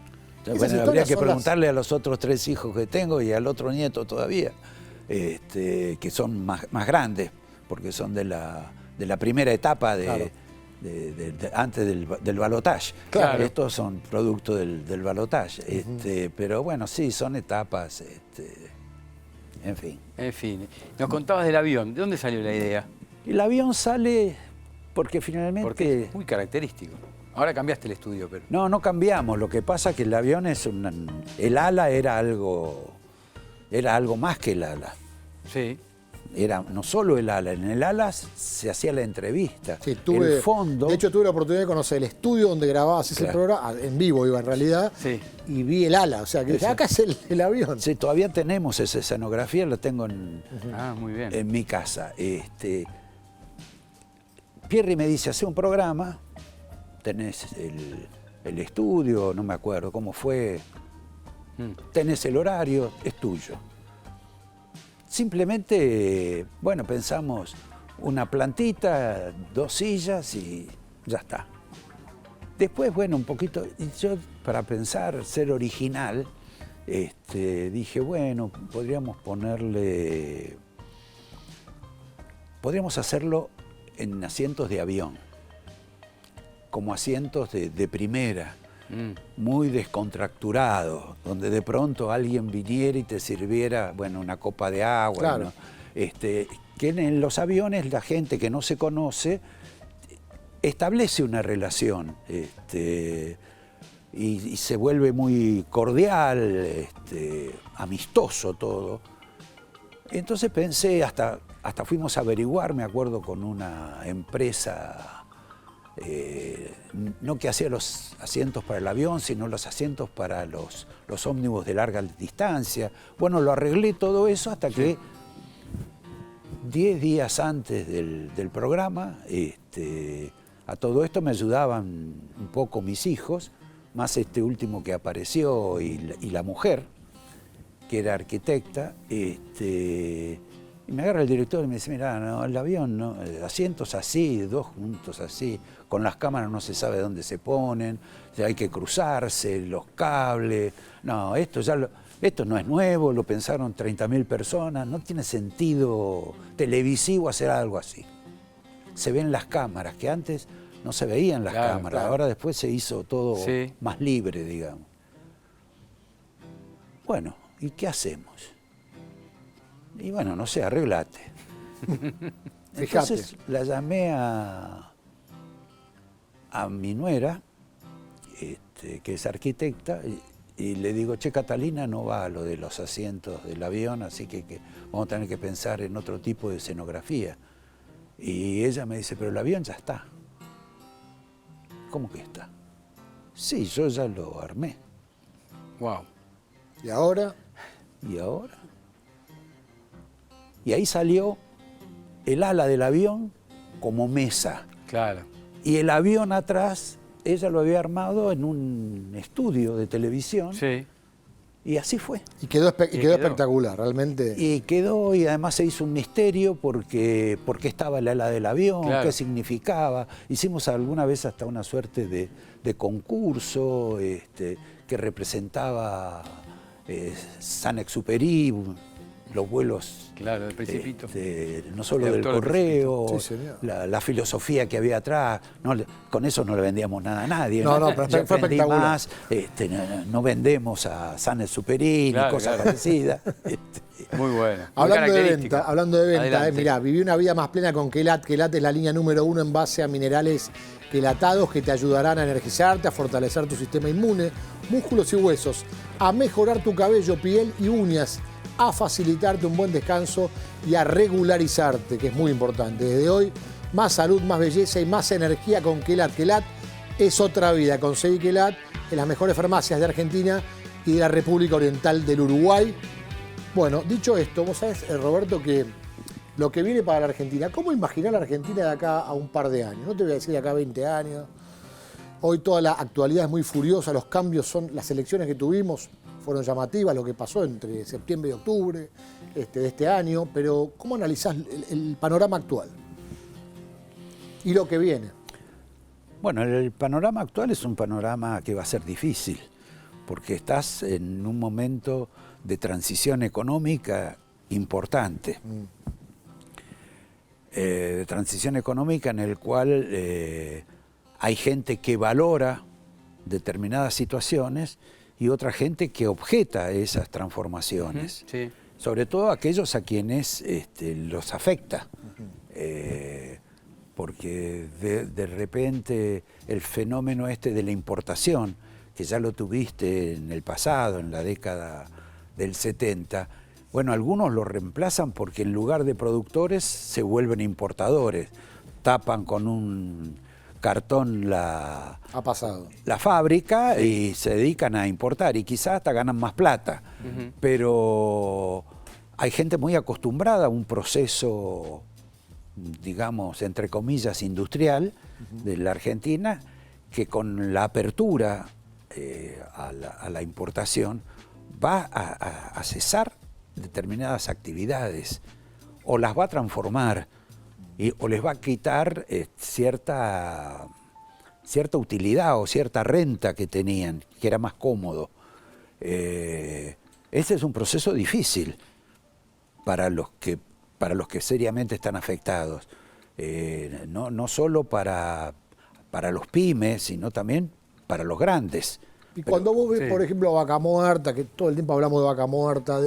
S1: Esas
S4: Bueno, habría
S1: historias
S4: que
S1: son
S4: preguntarle a los otros 3 hijos que tengo y al otro nieto todavía, que son más grandes, porque son de la primera etapa
S1: Claro.
S4: antes del balotaje.
S2: Claro.
S4: Estos son producto del balotaje. Pero bueno, sí, son etapas, en fin.
S2: En fin. Nos contabas del avión. ¿De dónde salió la idea?
S4: El avión sale porque finalmente...
S2: Porque es muy característico. Ahora cambiaste el estudio, pero...
S4: No cambiamos. Lo que pasa es que el avión el ala era algo más que el ala.
S2: Sí.
S4: Era no solo el ala, en el ala se hacía la entrevista.
S1: Sí,
S4: el fondo...
S1: De hecho, tuve la oportunidad de conocer el estudio donde grababas ese
S4: Claro.
S1: programa, en vivo iba en realidad,
S2: Sí.
S1: y vi el ala, o sea, que dije, acá es el avión.
S4: Sí, todavía tenemos esa escenografía, la tengo
S2: Ah, muy bien.
S4: en mi casa. Pierri me dice, hace un programa, tenés el estudio, no me acuerdo cómo fue, tenés el horario, es tuyo. Simplemente, bueno, pensamos una plantita, 2 sillas y ya está. Después, bueno, un poquito, y yo para pensar, ser original, dije, bueno, podríamos hacerlo en asientos de avión, como asientos de primera, muy descontracturados, donde de pronto alguien viniera y te sirviera, bueno, una copa de agua.
S1: Claro.
S4: ¿No? Que en los aviones la gente que no se conoce establece una relación y se vuelve muy cordial, amistoso todo. Entonces pensé, hasta fuimos a averiguar, me acuerdo, con una empresa, no que hacía los asientos para el avión, sino los asientos para los ómnibus de larga distancia. Bueno, lo arreglé todo eso hasta que 10 días antes del programa, a todo esto me ayudaban un poco mis hijos, más este último que apareció y la mujer, que era arquitecta, y me agarra el director y me dice, mira, no, el avión, no, asientos así, 2 juntos así, con las cámaras no se sabe dónde se ponen, hay que cruzarse, los cables, no, esto no es nuevo, lo pensaron 30.000 personas, no tiene sentido televisivo hacer algo así. Se ven las cámaras, que antes no se veían las cámaras, claro. Ahora después se hizo todo más libre, digamos. Bueno, ¿y qué hacemos? Y bueno, no sé, arreglate. Entonces la llamé a mi nuera, que es arquitecta, y le digo, che, Catalina no va a lo de los asientos del avión, así que vamos a tener que pensar en otro tipo de escenografía. Y ella me dice, pero el avión ya está. ¿Cómo que está? Sí, yo ya lo armé.
S2: Wow.
S1: ¿Y ahora?
S4: ¿Y ahora? Y ahí salió el ala del avión como mesa.
S2: Claro.
S4: Y el avión atrás, ella lo había armado en un estudio de televisión.
S2: Sí.
S4: Y así fue.
S1: Y quedó espectacular, realmente.
S4: Y quedó, y además se hizo un misterio porque estaba el ala del avión,
S2: claro,
S4: qué significaba. Hicimos alguna vez hasta una suerte de concurso que representaba Saint-Exupéry, los vuelos,
S2: claro, del Principito,
S4: no solo del correo,
S1: sí,
S4: la filosofía que había atrás. No, con eso no le vendíamos nada a nadie.
S1: No, pero
S4: ya
S1: fue espectacular.
S4: Más, no vendemos a Saint-Exupéry ni cosas parecidas.
S2: Muy bueno.
S1: Hablando de venta, mirá, viví una vida más plena con Quelat. Quelat es la línea número 1 en base a minerales quelatados que te ayudarán a energizarte, a fortalecer tu sistema inmune, músculos y huesos, a mejorar tu cabello, piel y uñas, a facilitarte un buen descanso y a regularizarte, que es muy importante. Desde hoy, más salud, más belleza y más energía con Quelat. Quelat es otra vida. Conseguí Quelat en las mejores farmacias de Argentina y de la República Oriental del Uruguay. Bueno, dicho esto, vos sabés, Roberto, que lo que viene para la Argentina, ¿cómo imaginar la Argentina de acá a un par de años? No te voy a decir de acá a 20 años. Hoy toda la actualidad es muy furiosa, los cambios son, las elecciones que tuvimos fueron llamativas, lo que pasó entre septiembre y octubre de este año, pero ¿cómo analizás el panorama actual y lo que viene?
S4: Bueno, el panorama actual es un panorama que va a ser difícil, porque estás en un momento de transición económica importante. De transición económica en el cual hay gente que valora determinadas situaciones y otra gente que objeta esas transformaciones.
S2: Sí.
S4: Sobre todo aquellos a quienes los afecta. Porque de repente el fenómeno de la importación, que ya lo tuviste en el pasado, en la década del 70, bueno, algunos lo reemplazan porque en lugar de productores se vuelven importadores. Tapan con un cartón la fábrica y se dedican a importar y quizás hasta ganan más plata. Pero hay gente muy acostumbrada a un proceso, digamos, entre comillas, industrial de la Argentina, que con la apertura a la importación va a cesar determinadas actividades o las va a transformar o les va a quitar cierta utilidad o cierta renta que tenían, que era más cómodo. Este es un proceso difícil para los que seriamente están afectados, no solo para los pymes, sino también para los grandes.
S1: Y cuando vos ves, por ejemplo, Vaca Muerta, que todo el tiempo hablamos de Vaca Muerta,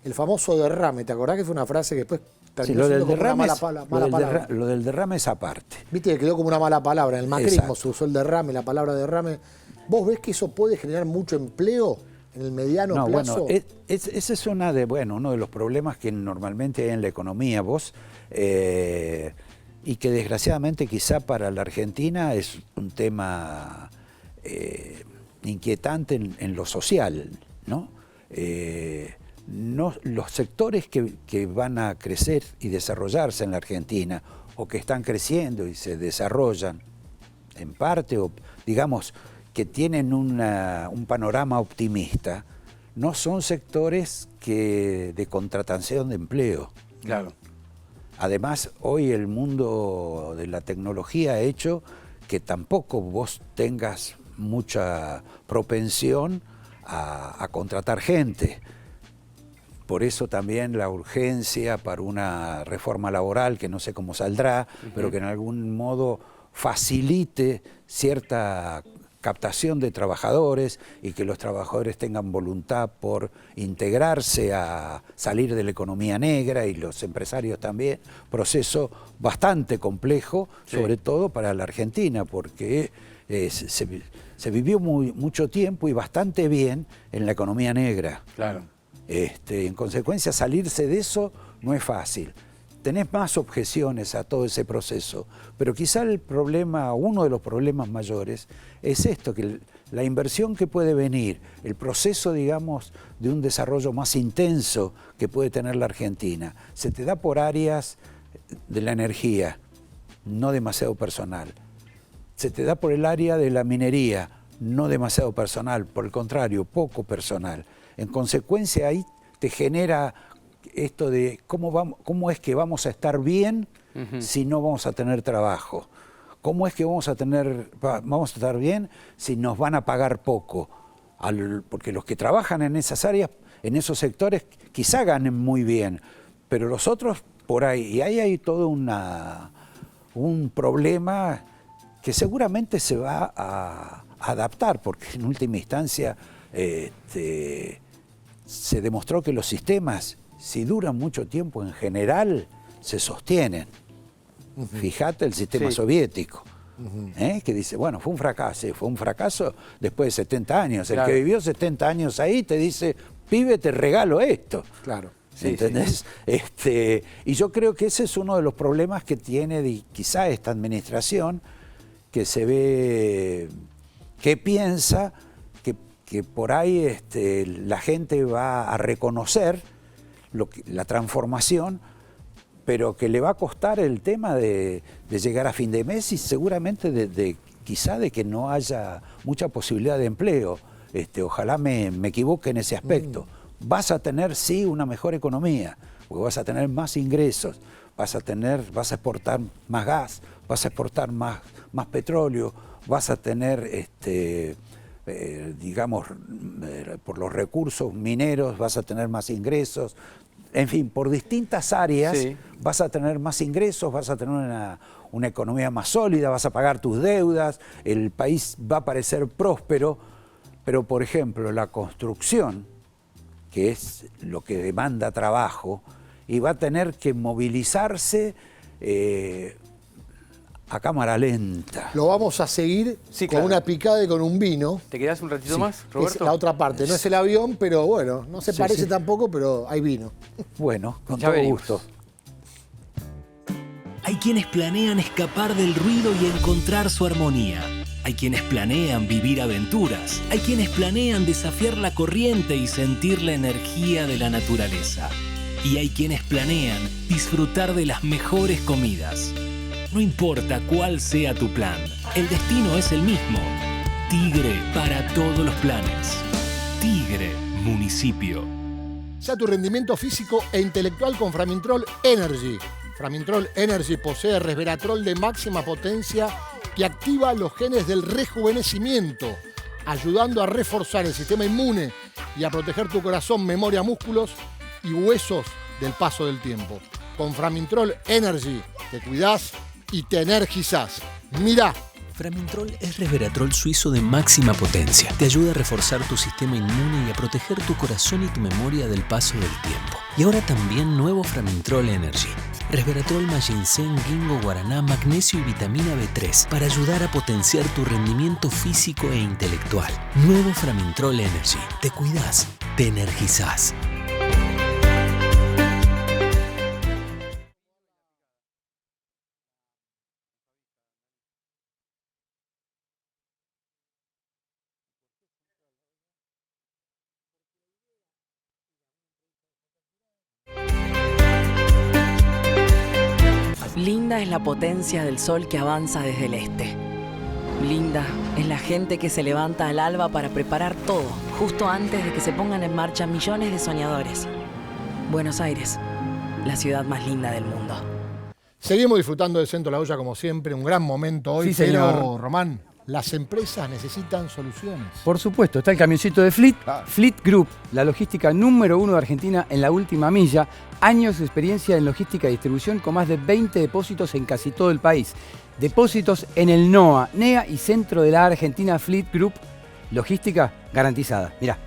S1: el famoso derrame, ¿te acordás que fue una frase que después terminó siendo como una mala palabra?
S4: Lo del derrame es aparte.
S1: Viste que quedó como una mala palabra. En el macrismo se usó el derrame, la palabra derrame. ¿Vos ves que eso puede generar mucho empleo en el mediano plazo?
S4: Bueno, ese es uno de los problemas que normalmente hay en la economía, y que desgraciadamente quizá para la Argentina es un tema inquietante en lo social, ¿no? Los sectores que van a crecer y desarrollarse en la Argentina, o que están creciendo y se desarrollan en parte, o digamos que tienen un panorama optimista, no son sectores de contratación de empleo.
S2: Claro.
S4: Además, hoy el mundo de la tecnología ha hecho que tampoco vos tengas mucha propensión a contratar gente. Por eso también la urgencia para una reforma laboral, que no sé cómo saldrá, pero que en algún modo facilite cierta captación de trabajadores y que los trabajadores tengan voluntad por integrarse a salir de la economía negra, y los empresarios también. Proceso bastante complejo, sobre todo para la Argentina, porque se vivió mucho tiempo y bastante bien en la economía negra.
S2: Claro.
S4: En consecuencia, salirse de eso no es fácil. Tenés más objeciones a todo ese proceso, pero quizá uno de los problemas mayores es esto, que la inversión que puede venir, el proceso, digamos, de un desarrollo más intenso que puede tener la Argentina, se te da por áreas de la energía, no demasiado personal. Se te da por el área de la minería, no demasiado personal, por el contrario, poco personal. En consecuencia, ahí te genera esto de cómo es que vamos a estar bien si no vamos a tener trabajo. ¿Cómo es que vamos a estar bien si nos van a pagar poco? Porque los que trabajan en esas áreas, en esos sectores, quizá ganen muy bien, pero los otros por ahí, y ahí hay todo un problema que seguramente se va a adaptar, porque en última instancia se demostró que los sistemas, si duran mucho tiempo, en general se sostienen. Fíjate el sistema soviético, que dice, bueno, fue un fracaso después de 70 años. El que vivió 70 años ahí te dice, pibe, te regalo esto. Claro. ¿Entendés? Y yo creo que ese es uno de los problemas que tiene quizá esta administración, que se ve, que piensa que por ahí la gente va a reconocer la transformación, pero que le va a costar el tema de llegar a fin de mes, y seguramente quizá de que no haya mucha posibilidad de empleo. Ojalá me equivoque en ese aspecto. Vas a tener, sí, una mejor economía, porque vas a tener más ingresos, vas a exportar más gas, vas a exportar más petróleo, vas a tener, digamos, por los recursos mineros vas a tener más ingresos. En fin, por distintas áreas vas a tener más ingresos, vas a tener una economía más sólida, vas a pagar tus deudas, el país va a parecer próspero, pero por ejemplo la construcción, que es lo que demanda trabajo, y va a tener que movilizarse a cámara lenta.
S1: Lo vamos a seguir con una picada y con un vino.
S2: ¿Te quedás un ratito más, Roberto?
S1: Es la otra parte, no es el avión, pero bueno, no se parece tampoco, pero hay vino.
S4: Bueno, con todo gusto.
S9: Hay quienes planean escapar del ruido y encontrar su armonía. Hay quienes planean vivir aventuras. Hay quienes planean desafiar la corriente y sentir la energía de la naturaleza. Y hay quienes planean disfrutar de las mejores comidas. No importa cuál sea tu plan, el destino es el mismo. Tigre para todos los planes. Tigre Municipal. municipio.
S1: Ya tu rendimiento físico e intelectual con Framintrol Energy. Framintrol Energy posee resveratrol de máxima potencia que activa los genes del rejuvenecimiento, ayudando a reforzar el sistema inmune y a proteger tu corazón, memoria, músculos y huesos del paso del tiempo. Con Framintrol Energy te cuidás y te energizás. Mirá.
S9: Framintrol es resveratrol suizo de máxima potencia. Te ayuda a reforzar tu sistema inmune y a proteger tu corazón y tu memoria del paso del tiempo. Y ahora también nuevo Framintrol Energy. Resveratrol más ginseng, ginkgo, guaraná, magnesio y vitamina B3 para ayudar a potenciar tu rendimiento físico e intelectual. Nuevo Framintrol Energy. Te cuidás, te energizás.
S10: Linda es la potencia del sol que avanza desde el este. Linda es la gente que se levanta al alba para preparar todo, justo antes de que se pongan en marcha millones de soñadores. Buenos Aires, la ciudad más linda del mundo.
S1: Seguimos disfrutando del Centro La Olla como siempre, un gran momento hoy.
S2: Sí, señor.
S1: Pero, Román, las empresas necesitan soluciones.
S2: Por supuesto, está el camioncito de Fleet, Fleet Group, la logística número 1 de Argentina en la última milla. Años de experiencia en logística y distribución con más de 20 depósitos en casi todo el país. Depósitos en el NOA, NEA y Centro de la Argentina Fleet Group. Logística garantizada. Mirá.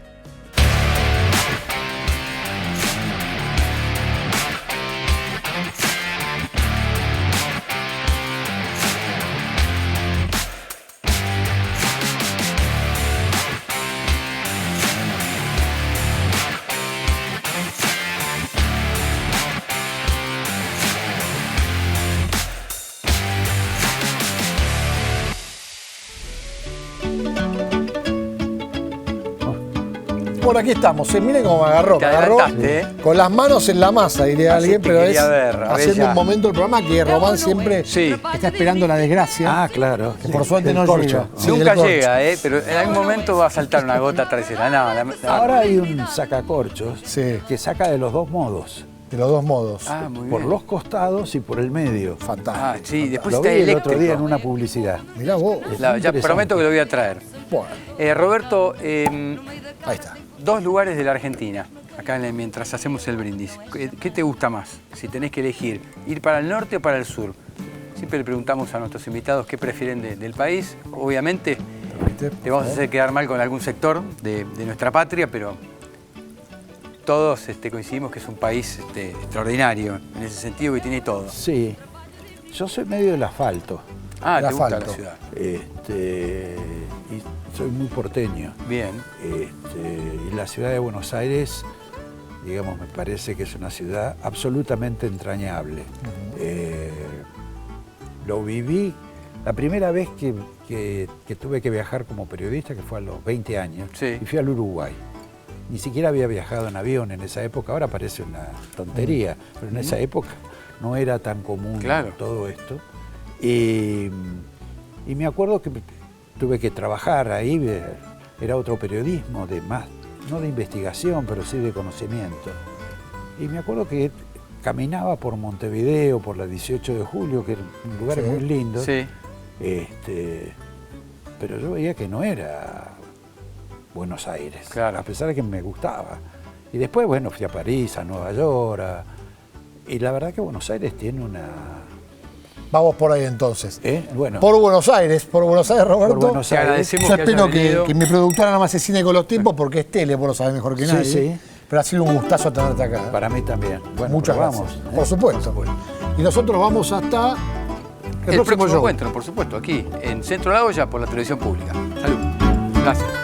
S1: Por aquí estamos, miren cómo me agarró.
S2: Te
S1: Me agarró
S2: adelantaste, ¿eh?
S1: con las manos en la masa, diría
S2: Así
S1: alguien,
S2: te
S1: pero es
S2: quería ver,
S1: haciendo
S2: Bella.
S1: un momento del programa que Román siempre
S2: Sí.
S1: está esperando la desgracia.
S4: Ah, claro.
S1: Que por suerte no llega. Sí,
S2: Nunca
S1: del corcho.
S2: llega, pero en algún momento va a saltar una gota trasera.
S4: Ahora hay un sacacorchos
S1: Sí.
S4: que saca de los dos modos.
S1: De los dos modos.
S2: Ah, muy
S4: Por
S2: bien.
S4: los costados y por el medio.
S1: Fantástico.
S2: Ah, sí, después
S4: Lo
S2: está
S4: vi el
S2: eléctrico.
S4: otro día en una publicidad.
S1: Mirá vos.
S2: Ya
S4: interesante.
S2: prometo que lo voy a traer.
S1: Bueno,
S2: Roberto,
S1: ahí está.
S2: 2 lugares de la Argentina, acá mientras hacemos el brindis. ¿Qué te gusta más? Si tenés que elegir, ¿ir para el norte o para el sur? Siempre le preguntamos a nuestros invitados qué prefieren del país. Obviamente, te vamos a hacer quedar mal con algún sector de nuestra patria, pero todos coincidimos que es un país extraordinario, en ese sentido que tiene todo.
S4: Sí. Yo soy medio del asfalto.
S2: Ah,
S1: El
S2: te gusta
S1: asfalto.
S2: la ciudad.
S4: Y soy muy porteño.
S2: Bien.
S4: Y la ciudad de Buenos Aires, digamos, me parece que es una ciudad absolutamente entrañable. Lo viví la primera vez que tuve que viajar como periodista, que fue a los 20 años,
S2: Sí.
S4: y fui al Uruguay. Ni siquiera había viajado en avión en esa época, ahora parece una tontería, pero en esa época no era tan común
S2: Claro.
S4: todo esto. Y me acuerdo que tuve que trabajar ahí, era otro periodismo, no de investigación, pero sí de conocimiento. Y me acuerdo que caminaba por Montevideo, por la 18 de julio, que eran lugares
S1: Sí.
S4: muy lindos,
S2: Sí.
S4: pero yo veía que no era Buenos Aires,
S2: Claro.
S4: a pesar de que me gustaba. Y después, bueno, fui a París, a Nueva York, y la verdad que Buenos Aires tiene una...
S1: Vamos por ahí entonces.
S4: Bueno,
S1: Por Buenos Aires, Roberto.
S4: por Buenos
S2: Te
S4: Aires.
S2: agradecemos
S1: Yo
S2: que
S1: espero
S2: hayas
S1: que,
S2: venido.
S1: que mi productora no me asesine con los tiempos porque es tele, vos lo sabés mejor que
S4: Sí,
S1: nadie.
S4: sí.
S1: Pero ha sido un gustazo tenerte acá.
S4: Para mí también. Bueno,
S1: Muchas
S4: pero
S1: gracias.
S4: vamos,
S1: Por supuesto. Y nosotros vamos hasta el próximo show.
S2: encuentro, por supuesto, aquí en Centro La Olla por la televisión pública. Salud. Gracias.